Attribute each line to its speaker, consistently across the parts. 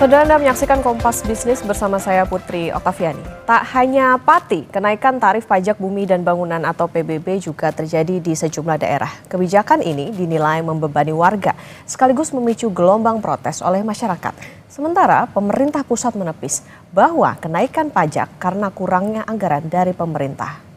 Speaker 1: Saudara, Anda menyaksikan Kompas Bisnis bersama saya Putri Oktaviani. Tak hanya Pati, kenaikan tarif pajak bumi dan bangunan atau PBB juga terjadi di sejumlah daerah. Kebijakan ini dinilai membebani warga, sekaligus memicu gelombang protes oleh masyarakat. Sementara pemerintah pusat menepis bahwa kenaikan pajak karena kurangnya anggaran dari pemerintah.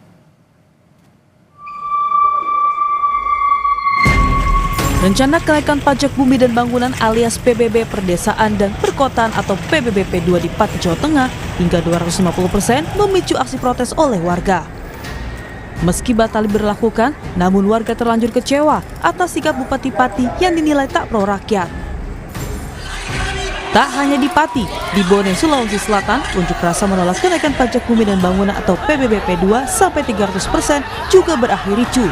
Speaker 2: Rencana kenaikan pajak bumi dan bangunan alias PBB Perdesaan dan Perkotaan atau PBBP 2 di Pati, Jawa Tengah hingga 250% memicu aksi protes oleh warga. Meski batal diberlakukan, namun warga terlanjur kecewa atas sikap Bupati Pati yang dinilai tak pro rakyat. Tak hanya di Pati, di Bone, Sulawesi Selatan, unjuk rasa menolak kenaikan pajak bumi dan bangunan atau PBBP 2 sampai 300% juga berakhir ricuh.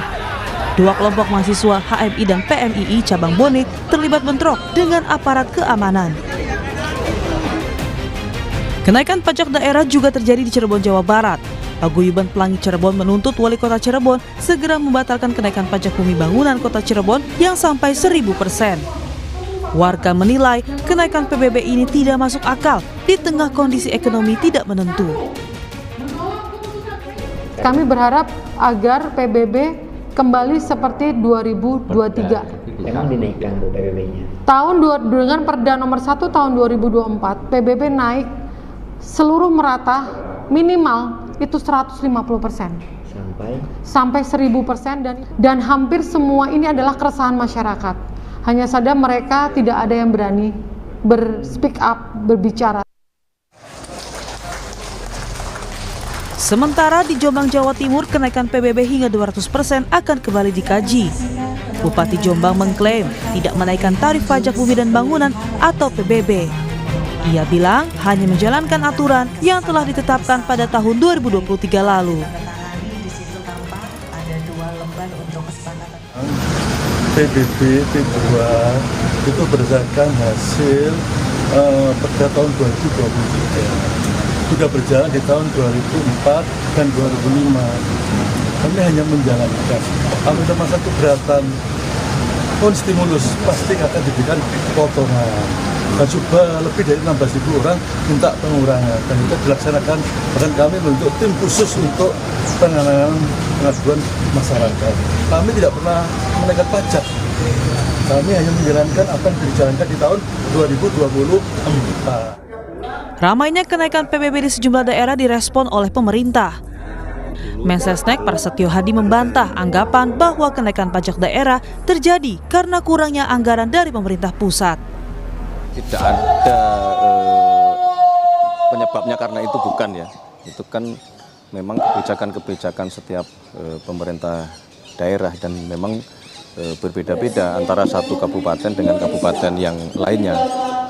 Speaker 2: Dua kelompok mahasiswa HMI dan PMII cabang Bone terlibat bentrok dengan aparat keamanan. Kenaikan pajak daerah juga terjadi di Cirebon, Jawa Barat. Paguyuban Pelangi Cirebon menuntut Wali Kota Cirebon segera membatalkan kenaikan pajak bumi bangunan Kota Cirebon yang sampai 1000%. Warga menilai kenaikan PBB ini tidak masuk akal di tengah kondisi ekonomi tidak menentu.
Speaker 3: Kami berharap agar PBB kembali seperti 2023.
Speaker 4: Memang dinaikkan Bu PBB-nya.
Speaker 3: Dengan Perda nomor 1 tahun 2024, PBB naik seluruh merata minimal itu 150%. Sampai 1000% dan hampir semua ini adalah keresahan masyarakat. Hanya saja mereka tidak ada yang berani speak up, berbicara.
Speaker 2: Sementara di Jombang, Jawa Timur, kenaikan PBB hingga 200% akan kembali dikaji. Bupati Jombang mengklaim tidak menaikkan tarif pajak bumi dan bangunan atau PBB. Ia bilang hanya menjalankan aturan yang telah ditetapkan pada tahun 2023 lalu.
Speaker 5: PBB P2 itu berdasarkan hasil Perda tahun 2023. Sudah berjalan di tahun 2004 dan 2005. Kami hanya menjalankan. Kalau ada masa keberatan pun stimulus pasti akan diberikan potongan. Dan coba lebih dari 16.000 orang minta pengurangan. Dan itu dilaksanakan. Bahkan kami membentuk tim khusus untuk penanganan pengaduan masyarakat. Kami tidak pernah menaikkan pajak. Kami hanya menjalankan apa yang dijalankan di tahun 2024.
Speaker 2: Ramainya kenaikan PBB di sejumlah daerah direspon oleh pemerintah. Mensesnek Prasetyo Hadi membantah anggapan bahwa kenaikan pajak daerah terjadi karena kurangnya anggaran dari pemerintah pusat.
Speaker 6: Tidak ada penyebabnya karena itu bukan ya. Itu kan memang kebijakan-kebijakan setiap pemerintah daerah dan memang berbeda-beda antara satu kabupaten dengan kabupaten yang lainnya.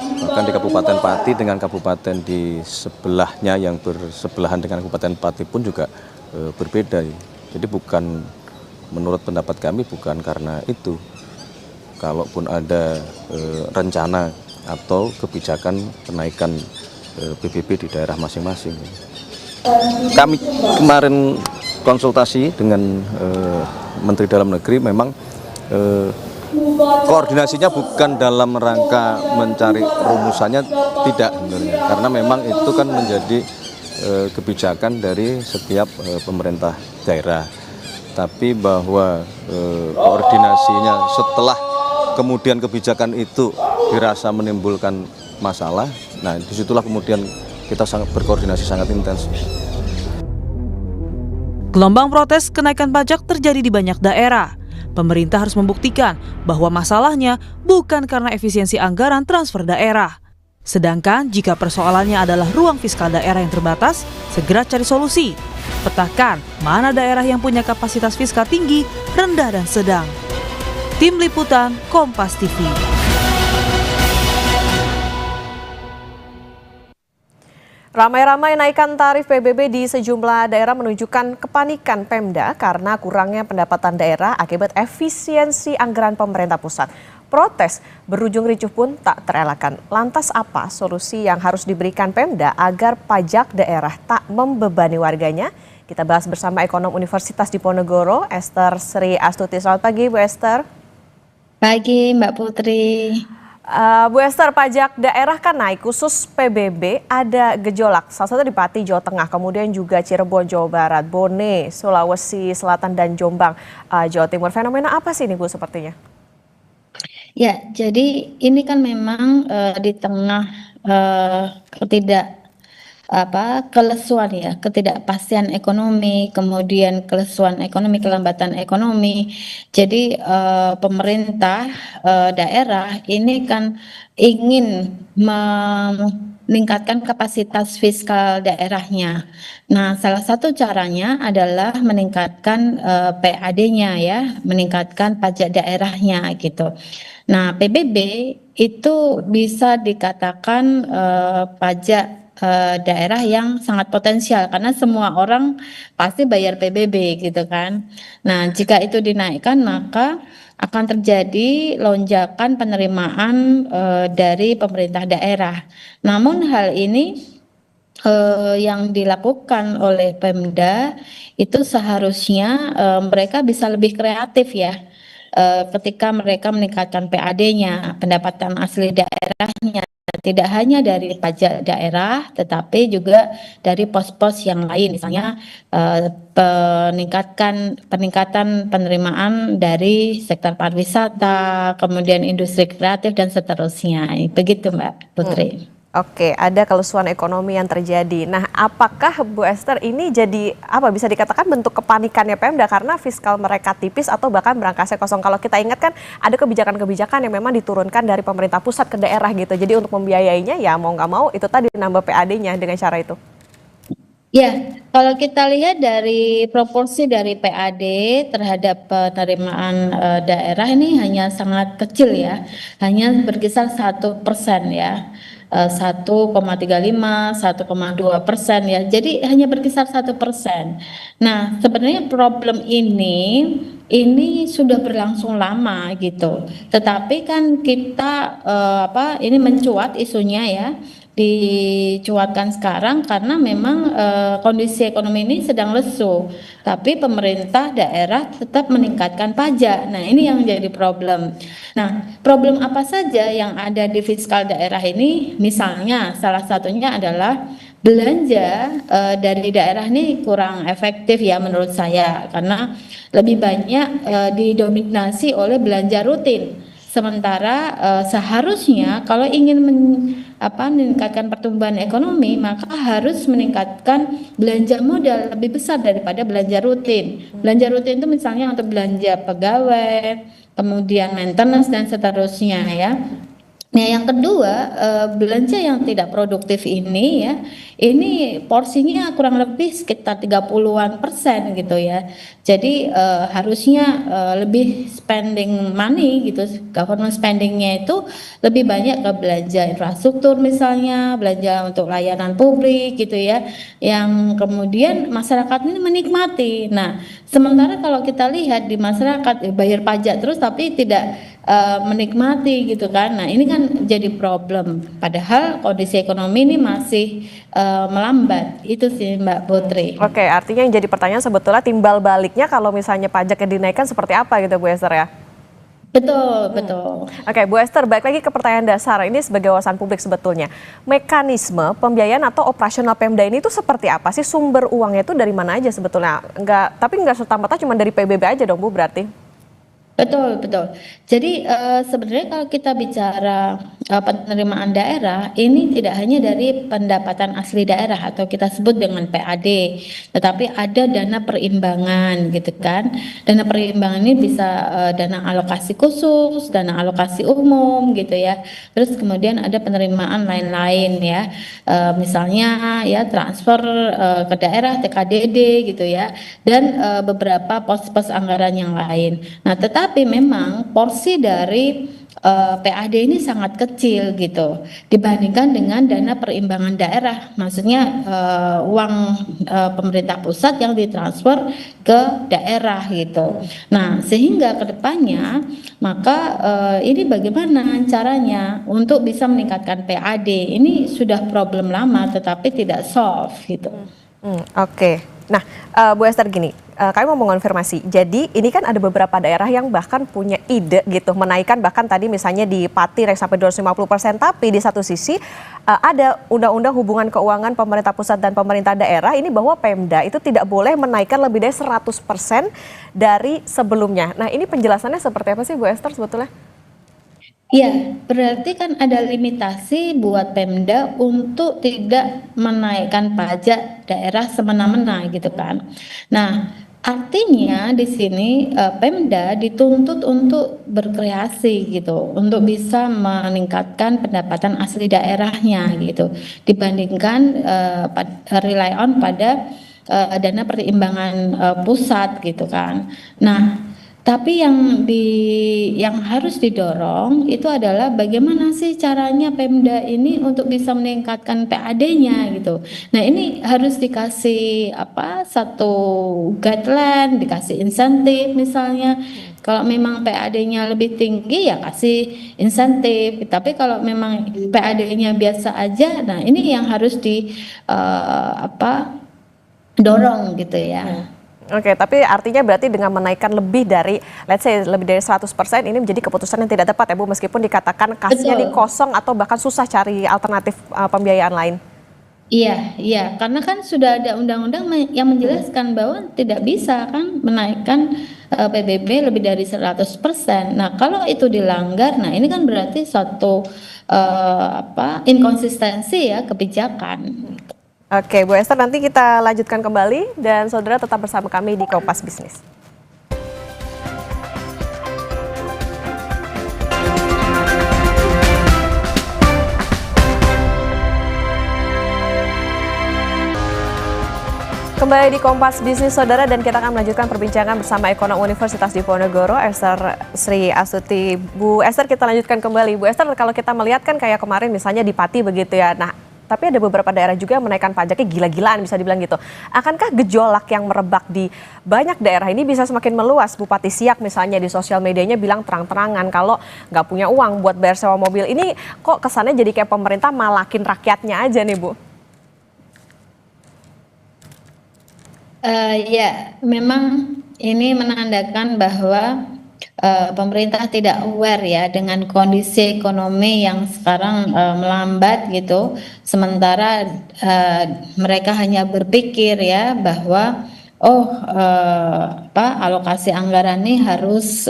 Speaker 6: Bahkan di Kabupaten Pati dengan kabupaten di sebelahnya yang bersebelahan dengan Kabupaten Pati pun juga berbeda. Jadi bukan, menurut pendapat kami bukan karena itu. Kalaupun ada rencana atau kebijakan kenaikan PBB di daerah masing-masing. Kami kemarin konsultasi dengan Menteri Dalam Negeri, memang koordinasinya bukan dalam rangka mencari rumusannya, tidak sebenarnya, karena memang itu kan menjadi kebijakan dari setiap pemerintah daerah. Tapi bahwa koordinasinya setelah kemudian kebijakan itu dirasa menimbulkan masalah, nah disitulah kemudian kita sangat berkoordinasi sangat intens.
Speaker 2: Gelombang protes kenaikan pajak terjadi di banyak daerah. Pemerintah harus membuktikan bahwa masalahnya bukan karena efisiensi anggaran transfer daerah. Sedangkan jika persoalannya adalah ruang fiskal daerah yang terbatas, segera cari solusi. Petakan mana daerah yang punya kapasitas fiskal tinggi, rendah, dan sedang. Tim Liputan Kompas TV.
Speaker 1: Ramai-ramai naikkan tarif PBB di sejumlah daerah menunjukkan kepanikan Pemda karena kurangnya pendapatan daerah akibat efisiensi anggaran pemerintah pusat. Protes berujung ricuh pun tak terelakkan. Lantas apa solusi yang harus diberikan Pemda agar pajak daerah tak membebani warganya? Kita bahas bersama ekonom Universitas Diponegoro, Esther Sri Astuti. Selamat pagi, Bu Esther.
Speaker 7: Pagi, Mbak Putri.
Speaker 1: Bu Esther, pajak daerah kan naik, khusus PBB ada gejolak. Salah satu di Pati, Jawa Tengah, kemudian juga Cirebon, Jawa Barat, Bone, Sulawesi Selatan, dan Jombang, Jawa Timur. Fenomena apa sih ini, Bu, sepertinya?
Speaker 4: Ya, jadi ini kan memang di tengah kelesuan ya, ketidakpastian ekonomi, kemudian kelesuan ekonomi, kelambatan ekonomi. Jadi pemerintah daerah ini kan ingin meningkatkan kapasitas fiskal daerahnya. Nah, salah satu caranya adalah meningkatkan PAD-nya ya, meningkatkan pajak daerahnya gitu. Nah, PBB itu bisa dikatakan pajak daerah yang sangat potensial karena semua orang pasti bayar PBB gitu kan. Nah, jika itu dinaikkan maka akan terjadi lonjakan penerimaan dari pemerintah daerah. Namun hal ini yang dilakukan oleh Pemda itu seharusnya mereka bisa lebih kreatif ya. Ketika mereka meningkatkan PAD-nya, pendapatan asli daerahnya, tidak hanya dari pajak daerah, tetapi juga dari pos-pos yang lain, misalnya peningkatan penerimaan dari sektor pariwisata, kemudian industri kreatif dan seterusnya. Begitu, Mbak Putri.
Speaker 1: Oke, ada kelusuan ekonomi yang terjadi. Nah, apakah Bu Esther ini jadi bisa dikatakan bentuk kepanikannya Pemda karena fiskal mereka tipis atau bahkan berangkasnya kosong? Kalau kita ingat kan ada kebijakan-kebijakan yang memang diturunkan dari pemerintah pusat ke daerah gitu. Jadi untuk membiayainya ya mau nggak mau itu tadi nambah PAD-nya dengan cara itu.
Speaker 4: Ya, kalau kita lihat dari proporsi dari PAD terhadap penerimaan daerah ini hanya sangat kecil ya, hanya berkisar 1% ya. 1,35, 1,2% ya. Jadi hanya berkisar 1%. Nah, sebenarnya problem ini sudah berlangsung lama gitu. Tetapi kan kita ini mencuat isunya ya. Dicuatkan sekarang karena memang kondisi ekonomi ini sedang lesu, tapi pemerintah daerah tetap meningkatkan pajak. Nah, ini yang menjadi problem. Nah, problem apa saja yang ada di fiskal daerah ini? Misalnya salah satunya adalah belanja dari daerah ini kurang efektif ya menurut saya, karena lebih banyak didominasi oleh belanja rutin. Sementara seharusnya kalau ingin meningkatkan pertumbuhan ekonomi, maka harus meningkatkan belanja modal lebih besar daripada belanja rutin. Belanja rutin itu misalnya untuk belanja pegawai, kemudian maintenance dan seterusnya ya. Nah, yang kedua, belanja yang tidak produktif ini ya, ini porsinya kurang lebih sekitar 30-an% gitu ya. Jadi harusnya lebih spending money gitu, government spendingnya itu lebih banyak ke belanja infrastruktur misalnya, belanja untuk layanan publik gitu ya, yang kemudian masyarakat ini menikmati. Nah, sementara kalau kita lihat di masyarakat bayar pajak terus tapi tidak menikmati gitu kan. Nah, ini kan jadi problem. Padahal kondisi ekonomi ini masih melambat. Itu sih Mbak Putri.
Speaker 1: Oke, artinya yang jadi pertanyaan sebetulnya timbal baliknya kalau misalnya pajaknya dinaikkan seperti apa gitu Bu Esther ya?
Speaker 4: Betul, betul.
Speaker 1: Oke, Bu Esther, balik lagi ke pertanyaan dasar. Ini sebagai wawasan publik sebetulnya. Mekanisme pembiayaan atau operasional Pemda ini tuh seperti apa sih? Sumber uangnya itu dari mana aja sebetulnya? Tapi nggak serta-merta cuma dari PBB aja dong Bu berarti?
Speaker 4: Betul, betul. Jadi sebenarnya kalau kita bicara penerimaan daerah, ini tidak hanya dari pendapatan asli daerah atau kita sebut dengan PAD, tetapi ada dana perimbangan gitu kan. Dana perimbangan ini bisa dana alokasi khusus, dana alokasi umum gitu ya. Terus kemudian ada penerimaan lain-lain ya. Misalnya ya transfer ke daerah TKDD gitu ya. Dan beberapa pos-pos anggaran yang lain. Nah, tapi memang porsi dari PAD ini sangat kecil gitu dibandingkan dengan dana perimbangan daerah, maksudnya uang pemerintah pusat yang ditransfer ke daerah gitu. Nah, sehingga kedepannya maka ini bagaimana caranya untuk bisa meningkatkan PAD ini sudah problem lama tetapi tidak solve gitu.
Speaker 1: Oke. Nah, Bu Esther gini, kami mau mengonfirmasi. Jadi ini kan ada beberapa daerah yang bahkan punya ide gitu menaikkan bahkan tadi misalnya di Pati naik sampai 250%, tapi di satu sisi ada undang-undang hubungan keuangan pemerintah pusat dan pemerintah daerah ini bahwa Pemda itu tidak boleh menaikkan lebih dari 100% dari sebelumnya. Nah, ini penjelasannya seperti apa sih Bu Esther sebetulnya?
Speaker 4: Ya, berarti kan ada limitasi buat Pemda untuk tidak menaikkan pajak daerah semena-mena gitu kan. Nah, artinya di sini Pemda dituntut untuk berkreasi gitu, untuk bisa meningkatkan pendapatan asli daerahnya gitu, dibandingkan rely on pada dana pertimbangan pusat gitu kan. Nah, tapi yang harus didorong itu adalah bagaimana sih caranya Pemda ini untuk bisa meningkatkan PAD-nya gitu. Nah, ini harus dikasih satu guideline, dikasih insentif misalnya. Kalau memang PAD-nya lebih tinggi ya kasih insentif. Tapi kalau memang PAD-nya biasa aja, nah ini yang harus dorong gitu ya.
Speaker 1: Oke, tapi artinya berarti dengan menaikkan lebih dari, let's say lebih dari 100% ini menjadi keputusan yang tidak tepat ya Bu, meskipun dikatakan kasnya di kosong atau bahkan susah cari alternatif pembiayaan lain.
Speaker 4: Iya, karena kan sudah ada undang-undang yang menjelaskan bahwa tidak bisa kan menaikkan PBB lebih dari 100%. Nah, kalau itu dilanggar, nah ini kan berarti suatu inkonsistensi ya kebijakan.
Speaker 1: Oke, Bu Esther, nanti kita lanjutkan kembali dan saudara tetap bersama kami di Kompas Bisnis. Kembali di Kompas Bisnis Saudara dan kita akan melanjutkan perbincangan bersama ekonom Universitas Diponegoro, Esther Sri Astuti. Bu Esther, kita lanjutkan kembali. Bu Esther, kalau kita melihat kan kayak kemarin misalnya di Pati begitu ya. Nah, tapi ada beberapa daerah juga yang menaikkan pajaknya gila-gilaan bisa dibilang gitu. Akankah gejolak yang merebak di banyak daerah ini bisa semakin meluas? Bupati Siak misalnya di sosial medianya bilang terang-terangan kalau nggak punya uang buat bayar sewa mobil. Ini kok kesannya jadi kayak pemerintah malakin rakyatnya aja nih Bu?
Speaker 4: Ya, memang ini menandakan bahwa pemerintah tidak aware ya dengan kondisi ekonomi yang sekarang melambat gitu. Sementara mereka hanya berpikir ya bahwa alokasi anggaran ini harus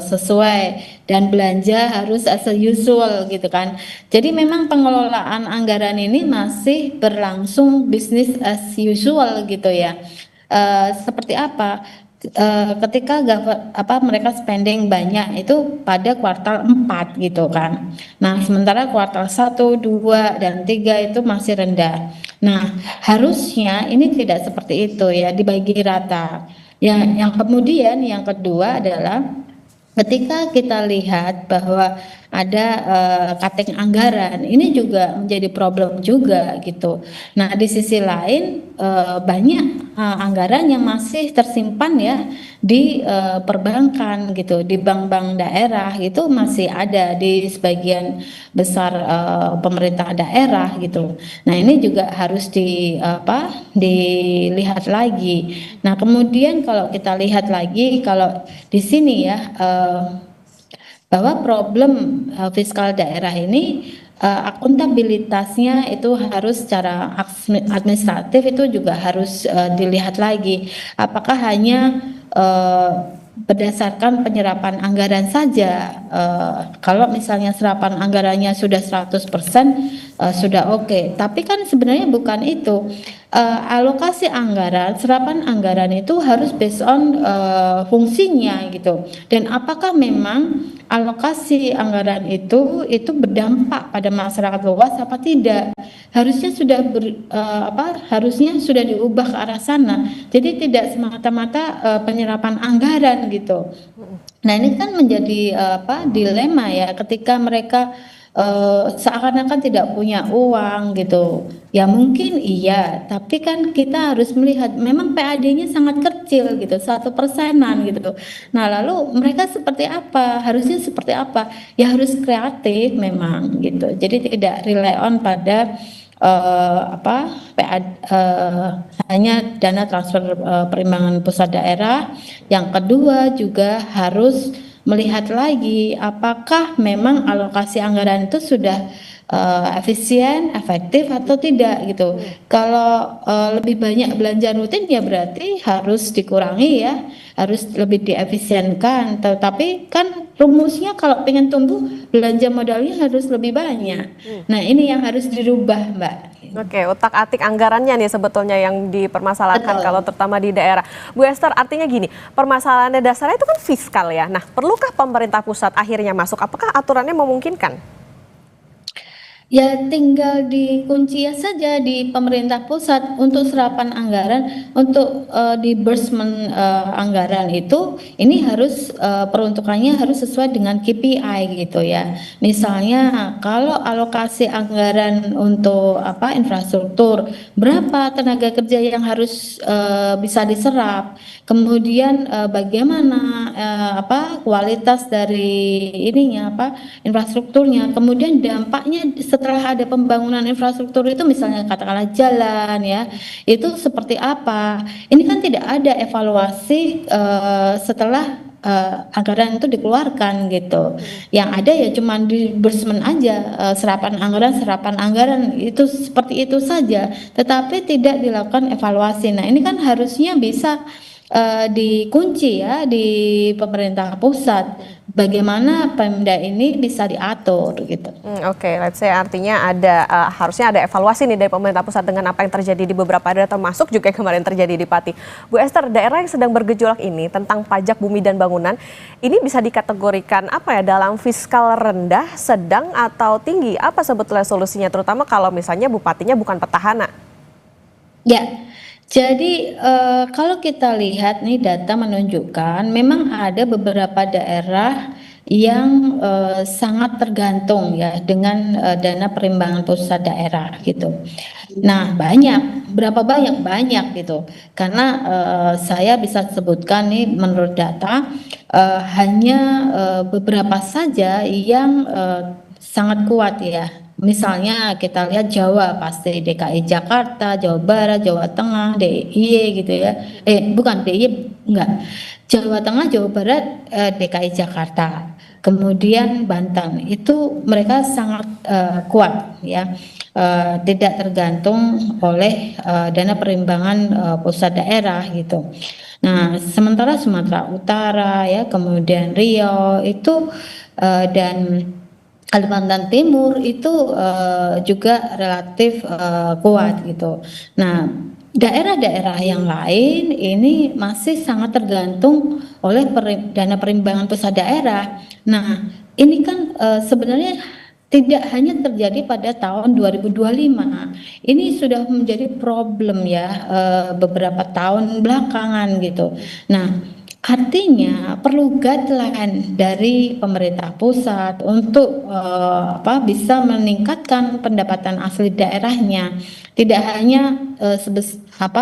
Speaker 4: sesuai dan belanja harus as usual gitu kan. Jadi memang pengelolaan anggaran ini masih berlangsung business as usual gitu ya. Seperti apa? Ketika mereka spending banyak itu pada kuartal 4 gitu kan. Nah, sementara kuartal 1, 2, dan 3 itu masih rendah. Nah, harusnya ini tidak seperti itu ya, dibagi rata. Yang kemudian yang kedua adalah ketika kita lihat bahwa ada cutting anggaran, ini juga menjadi problem juga gitu. Nah, di sisi lain banyak anggaran yang masih tersimpan ya di perbankan gitu, di bank-bank daerah itu masih ada di sebagian besar pemerintah daerah gitu. Nah, ini juga harus dilihat lagi. Nah, kemudian kalau kita lihat lagi kalau di sini ya bahwa problem fiskal daerah ini akuntabilitasnya itu harus secara administratif itu juga harus dilihat lagi. Apakah hanya berdasarkan penyerapan anggaran saja, kalau misalnya serapan anggarannya sudah 100% sudah oke. Tapi kan sebenarnya bukan itu. Alokasi anggaran, serapan anggaran itu harus based on fungsinya gitu. Dan apakah memang alokasi anggaran itu berdampak pada masyarakat luas apa tidak? Harusnya sudah diubah ke arah sana. Jadi tidak semata-mata penyerapan anggaran gitu. Nah, ini kan menjadi dilema ya ketika mereka seakan-akan tidak punya uang gitu. Ya mungkin iya, tapi kan kita harus melihat memang PAD-nya sangat kecil gitu, 1%-an gitu. Nah, lalu mereka seperti apa? Harusnya seperti apa? Ya harus kreatif memang gitu. Jadi tidak rely on pada hanya dana transfer perimbangan pusat daerah. Yang kedua juga harus melihat lagi apakah memang alokasi anggaran itu sudah efisien, efektif atau tidak gitu. Kalau lebih banyak belanja rutin ya berarti harus dikurangi ya, harus lebih diefisienkan. Tetapi kan rumusnya kalau pengen tumbuh belanja modalnya harus lebih banyak. Nah ini yang harus dirubah Mbak.
Speaker 1: Oke, utak-atik anggarannya nih sebetulnya yang dipermasalahkan
Speaker 4: Betul.
Speaker 1: kalau terutama di daerah. Bu Esther, artinya gini, permasalahannya dasarnya itu kan fiskal ya. Nah, perlukah pemerintah pusat akhirnya masuk? Apakah aturannya memungkinkan?
Speaker 4: Ya tinggal dikunci saja di pemerintah pusat untuk serapan anggaran, untuk disbursement anggaran itu ini harus peruntukannya harus sesuai dengan KPI gitu ya. Misalnya kalau alokasi anggaran untuk infrastruktur, berapa tenaga kerja yang harus bisa diserap, kemudian bagaimana kualitas dari infrastrukturnya, kemudian dampaknya setelah ada pembangunan infrastruktur itu misalnya katakanlah jalan ya, itu seperti apa. Ini kan tidak ada evaluasi setelah anggaran itu dikeluarkan gitu. Yang ada ya cuma disbursement aja, serapan anggaran itu seperti itu saja, tetapi tidak dilakukan evaluasi. Nah, ini kan harusnya bisa dikunci ya di pemerintah pusat, bagaimana Pemda ini bisa diatur gitu.
Speaker 1: Oke, let's say artinya ada harusnya ada evaluasi nih dari pemerintah pusat dengan apa yang terjadi di beberapa daerah, termasuk juga yang kemarin terjadi di Pati. Bu Esther, daerah yang sedang bergejolak ini tentang pajak bumi dan bangunan, ini bisa dikategorikan dalam fiskal rendah, sedang atau tinggi? Apa sebetulnya solusinya, terutama kalau misalnya bupatinya bukan petahana?
Speaker 4: Ya. Jadi kalau kita lihat nih data menunjukkan memang ada beberapa daerah yang sangat tergantung ya dengan dana perimbangan pusat daerah gitu. Nah berapa banyak gitu. Karena saya bisa sebutkan nih menurut data hanya beberapa saja yang sangat kuat ya. Misalnya kita lihat Jawa pasti DKI Jakarta, Jawa Barat, Jawa Tengah, DIY gitu ya. Bukan DIY enggak. Jawa Tengah, Jawa Barat, DKI Jakarta. Kemudian Banten itu mereka sangat kuat ya. Tidak tergantung oleh dana perimbangan pusat daerah gitu. Nah, sementara Sumatera Utara ya, kemudian Riau itu dan Kalimantan Timur itu juga relatif kuat gitu. Nah, daerah-daerah yang lain ini masih sangat tergantung oleh dana perimbangan pusat daerah. Nah, ini kan sebenarnya tidak hanya terjadi pada tahun 2025. Ini sudah menjadi problem ya beberapa tahun belakangan gitu. Nah, artinya perlu guideline dari pemerintah pusat untuk bisa meningkatkan pendapatan asli daerahnya. Tidak hanya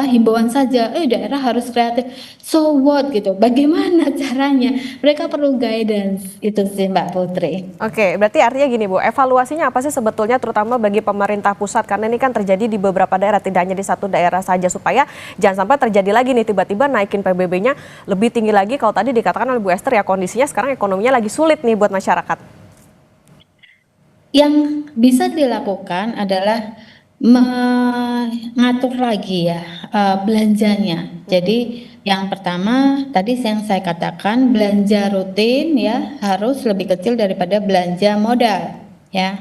Speaker 4: himbauan saja, daerah harus kreatif. So what gitu? Bagaimana caranya? Mereka perlu guidance itu sih Mbak Putri.
Speaker 1: Oke, berarti artinya gini Bu, evaluasinya apa sih sebetulnya terutama bagi pemerintah pusat, karena ini kan terjadi di beberapa daerah, tidak hanya di satu daerah saja, supaya jangan sampai terjadi lagi nih tiba-tiba naikin PBB-nya lebih tinggi lagi. Kalau tadi dikatakan oleh Bu Esther ya kondisinya sekarang ekonominya lagi sulit nih buat masyarakat.
Speaker 4: Yang bisa dilakukan adalah mengatur lagi ya belanjanya. Jadi yang pertama tadi yang saya katakan, belanja rutin ya harus lebih kecil daripada belanja modal ya.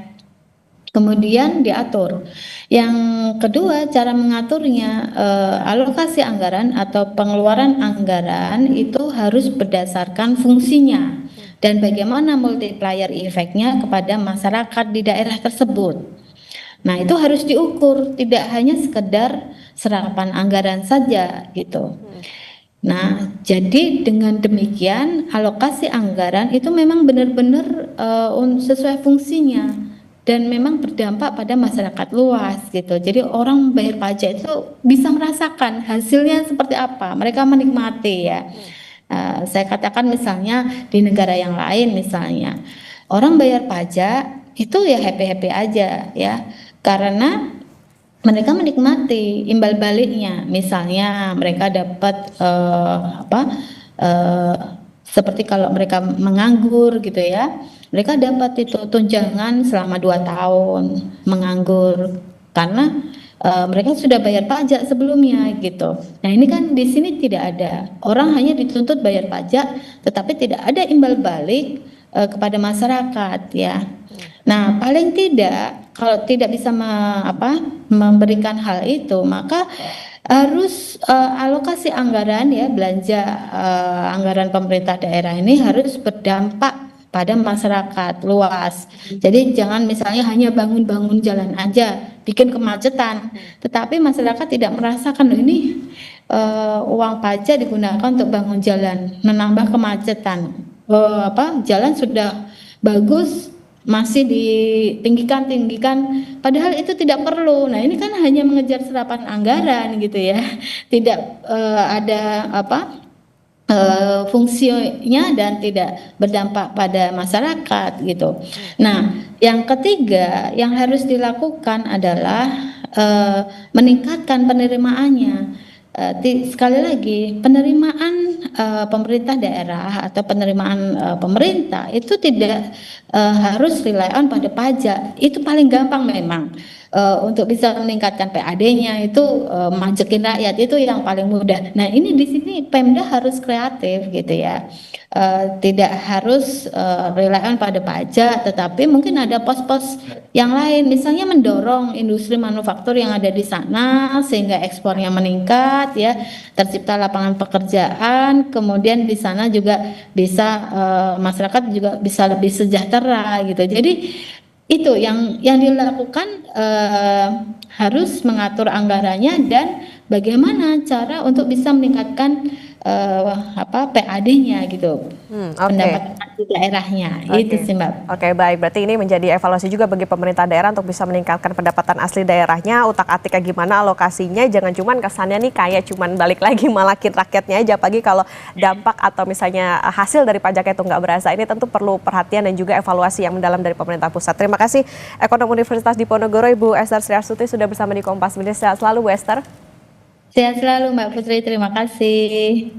Speaker 4: Kemudian diatur. Yang kedua, cara mengaturnya, alokasi anggaran atau pengeluaran anggaran itu harus berdasarkan fungsinya dan bagaimana multiplier efeknya kepada masyarakat di daerah tersebut. Nah, itu harus diukur, tidak hanya sekedar serapan anggaran saja gitu. Nah, jadi dengan demikian alokasi anggaran itu memang benar-benar sesuai fungsinya dan memang berdampak pada masyarakat luas gitu. Jadi orang bayar pajak itu bisa merasakan hasilnya seperti apa, mereka menikmati ya. Saya katakan misalnya di negara yang lain misalnya, orang bayar pajak itu ya happy-happy aja ya. Karena mereka menikmati imbal baliknya. Misalnya mereka dapat seperti kalau mereka menganggur gitu ya, mereka dapat itu tunjangan selama 2 tahun menganggur karena mereka sudah bayar pajak sebelumnya gitu. Nah ini kan di sini tidak ada, orang hanya dituntut bayar pajak, tetapi tidak ada imbal balik kepada masyarakat ya. Nah paling tidak kalau tidak bisa memberikan hal itu, maka harus alokasi anggaran ya, belanja anggaran pemerintah daerah ini harus berdampak pada masyarakat luas. Jadi jangan misalnya hanya bangun-bangun jalan aja, bikin kemacetan, tetapi masyarakat tidak merasakan loh ini uang pajak digunakan untuk bangun jalan, menambah kemacetan. Jalan sudah bagus masih ditinggikan, padahal itu tidak perlu. Nah ini kan hanya mengejar serapan anggaran gitu ya, tidak ada fungsinya dan tidak berdampak pada masyarakat gitu. Nah, yang ketiga yang harus dilakukan adalah meningkatkan penerimaannya. Sekali lagi, penerimaan pemerintah daerah atau penerimaan pemerintah itu tidak harus rely on pada pajak. Itu paling gampang memang. Untuk bisa meningkatkan PAD-nya itu majekin rakyat itu yang paling mudah. Nah ini di sini Pemda harus kreatif gitu ya, tidak harus rely on pada pajak, tetapi mungkin ada pos-pos yang lain, misalnya mendorong industri manufaktur yang ada di sana sehingga ekspornya meningkat ya, tercipta lapangan pekerjaan, kemudian di sana juga bisa masyarakat juga bisa lebih sejahtera gitu. Jadi itu yang dilakukan, harus mengatur anggarannya dan bagaimana cara untuk bisa meningkatkan PAD-nya gitu, pendapatan asli daerahnya. Itu sih Mbak.
Speaker 1: Oke, baik. Berarti ini menjadi evaluasi juga bagi pemerintah daerah untuk bisa meningkatkan pendapatan asli daerahnya, utak-atiknya gimana alokasinya, jangan cuman kesannya nih kayak cuman balik lagi malakin rakyatnya aja, apalagi kalau dampak atau misalnya hasil dari pajaknya itu nggak berasa. Ini tentu perlu perhatian dan juga evaluasi yang mendalam dari pemerintah pusat. Terima kasih Ekonom Universitas Diponegoro Ibu Esther Sri Astuti sudah bersama di Kompas Media. Sehat selalu Bu Esther.
Speaker 4: Sehat selalu Mbak Putri, terima kasih.